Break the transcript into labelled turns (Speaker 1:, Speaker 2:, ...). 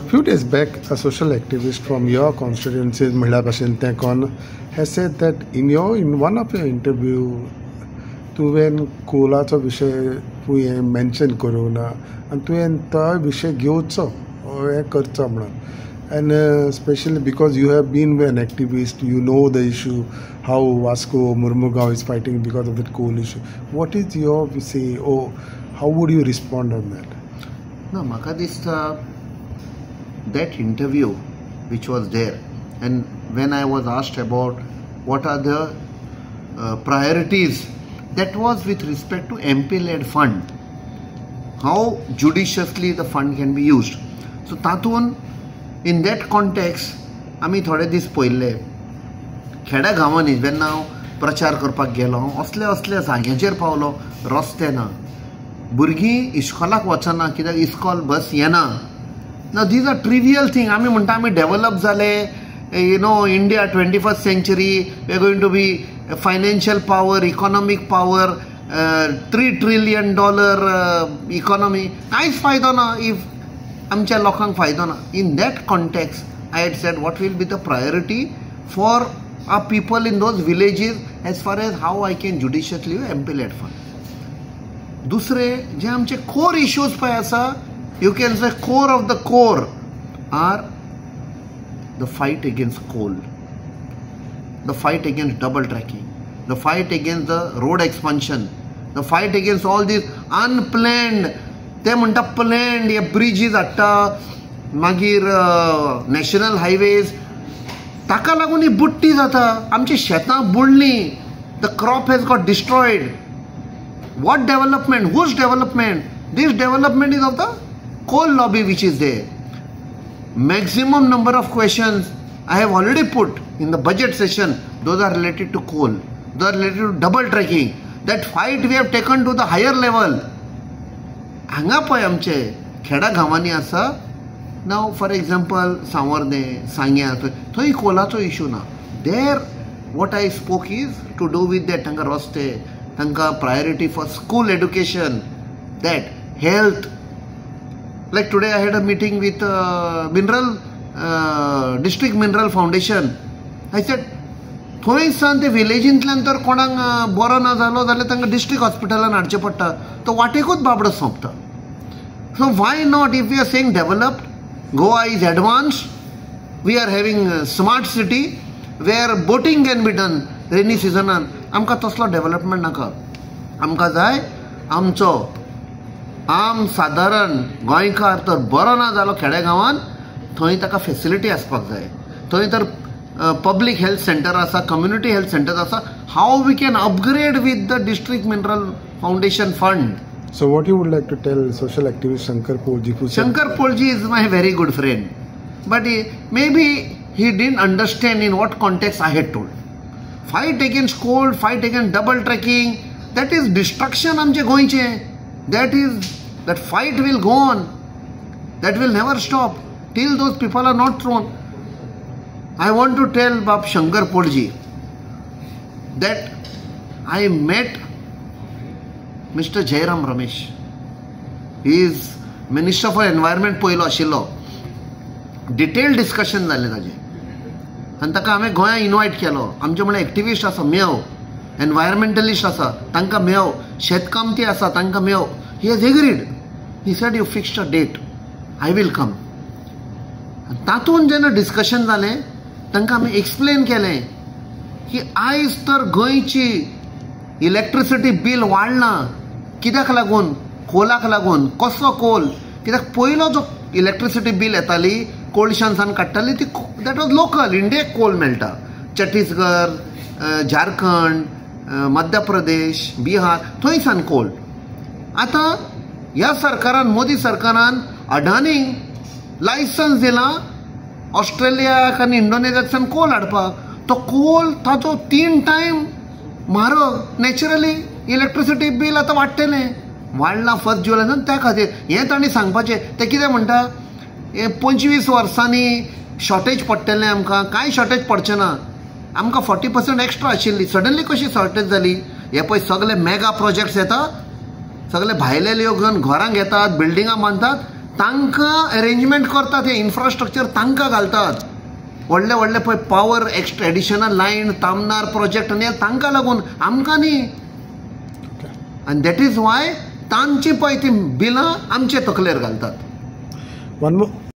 Speaker 1: Few days back, a social activist from your constituency, Mahila Bashin Tekon, has said that in one of your interview, तुवें कोलाचो विशय तुवें mention करूंक ना आनी तुवें तो विशय घेवचो हें करचो म्हणून and especially because you have been an activist, you know the issue, how Vasco Murmugao is fighting because of that coal issue. What is your say, or how would you respond on that?
Speaker 2: No, म्हाका दिसता that interview which was there, and when I was asked about what are the priorities, that was with respect to MP-led fund, how judiciously the fund can be used. So तातून in that context आमी थोडे दीस पयले खेड्या गांवांनी जेन्ना हांव प्रचार करपाक गेलो असले जाग्याचेर पावलो रस्ते ना, भुरगीं इस्कॉलाक वचना कित्याक इस्कॉल बस येना. Now these are trivial things. आमी म्हणटा आमी डेव्हलप जाले, India 21st century, we are going to be a financial power, economic power, $3 trillion economy. कांयच फायदो ना if आमच्या लोकांक फायदो ना. In that context, I had said what will be the priority for our people in those villages as far as how I can judiciously use MP-led fund. दुसरे जे आमचे core issues पळय आसा, you can say core of the core are the fight against coal, the fight against double tracking, the fight against the road expansion, the fight against all these unplanned, ते म्हणटा planned हे bridges हाडटा मागीर national highways, ताका लागून ही बुट्टी जाता, आमची शेतां बुडलीं, the crop has got destroyed. What development? Whose development? This development is of the coal lobby which is there. Maximum number of questions I have already put in the budget session. Those are related to coal. Those are related to double tracking. That fight we have taken to the higher level. हांगा पळय आमचे खेडा गांवांनी आसा. Now for example सांवर्दे, सांग्या, थंय कोलाचो issue ना. There what I spoke is to do with that. तांकां रस्ते, तांकां priority for school education, that health. Like today I had a meeting with district mineral foundation. I said थंय सान ते विलेजींतल्यान तर कोणाक बरो ना जालो जाल्यार तांकां डिस्ट्रिक्ट हॉस्पिटलान हाडचें पडटा, तो वाटेकूच बाबडो सोंपता. So why not, if we are saying developed, Goa is advanced, we are having a smart city where boating can be done rainy seasonan. आमकां तसलो डेव्हलपमेंट नाका. आमकां जाय आमचो आम सादारण गोंयकार तर बरो ना जालो खेड्या गांवांत, थंय ताका फेसिलिटी आसपाक जाय. थंय तर public health center asa, community health center asa, how we can upgrade with the district mineral foundation fund.
Speaker 1: So what you would like to tell social activist Shankar Polji?
Speaker 2: Shankar Polji is my very good friend, but maybe he didn't understand in what context I had told. Fight against coal, fight against double tracking, that is destruction amche goinche. That fight will go on, that will never stop till those people are not thrown. I want to tell Bab Shankar Polji that I met Mr. Jairam Ramesh. He is Minister for Environment पयलो आशिल्लो. Detailed discussion जाले ताजे आनी ताका हांवें गोंया invite केलो. आमचे म्हळ्यार एक्टिविस्ट आसा मेव, एनवायरमेंटलिस्ट आसा तांकां मेव, शेतकामती आसा तांकां मेव. He has agreed. He said you fixed a date, I will come. तातून जेन्ना डिस्कशन जालें तांकां हांवें एक्सप्लेन केलें की आयज तर गोंयची इलेक्ट्रिसिटी बील वाडना. कित्याक लागून? कोलाक लागून. कसलो कोल? कित्याक पयलो जो इलेक्ट्रिसिटी बील येताली कोळशान सान काडटाली ती दॅट वॉज लोकल. इंडियेक कोल मेळटा, छत्तीसगड, झारखंड, मध्य प्रदेश, बिहार, थंय सान कोल. आतां ह्या सरकारान, मोदी सरकारान अडानीक लायसन्स दिलां ऑस्ट्रेलियाक आनी इंडोनेशियाक कोल हाडपाक. तो कोल ताचो 3 टायम म्हारग. नॅचरली इलेक्ट्रिसिटी बील आतां वाडटलें, वाडलां 1 जुलयाच्यान. त्या खातीर हें तांणी सांगपाचें. ते कितें म्हणटा, 25 वर्सांनी शॉर्टेज पडटलें आमकां. कांय शॉर्टेज पडचें ना. आमकां 40% एक्स्ट्रा आशिल्ली, सडनली कशी शॉर्टेज जाली? हे पळय सगळे मेगा प्रोजेक्ट्स येता, सगळे भायले लोक घेवन घरां घेतात, बिल्डिंगां बांदतात, तांकां अरेंजमेंट करतात, हे इन्फ्रास्ट्रक्चर तांकां घालतात. व्हडले व्हडले पळय power additional lion Tamnar project आनी तांकां लागून, आमकां न्ही. आनी दॅट इज वाय तांची पळय ती बिलां आमचे तकलेर घालतात.
Speaker 1: वन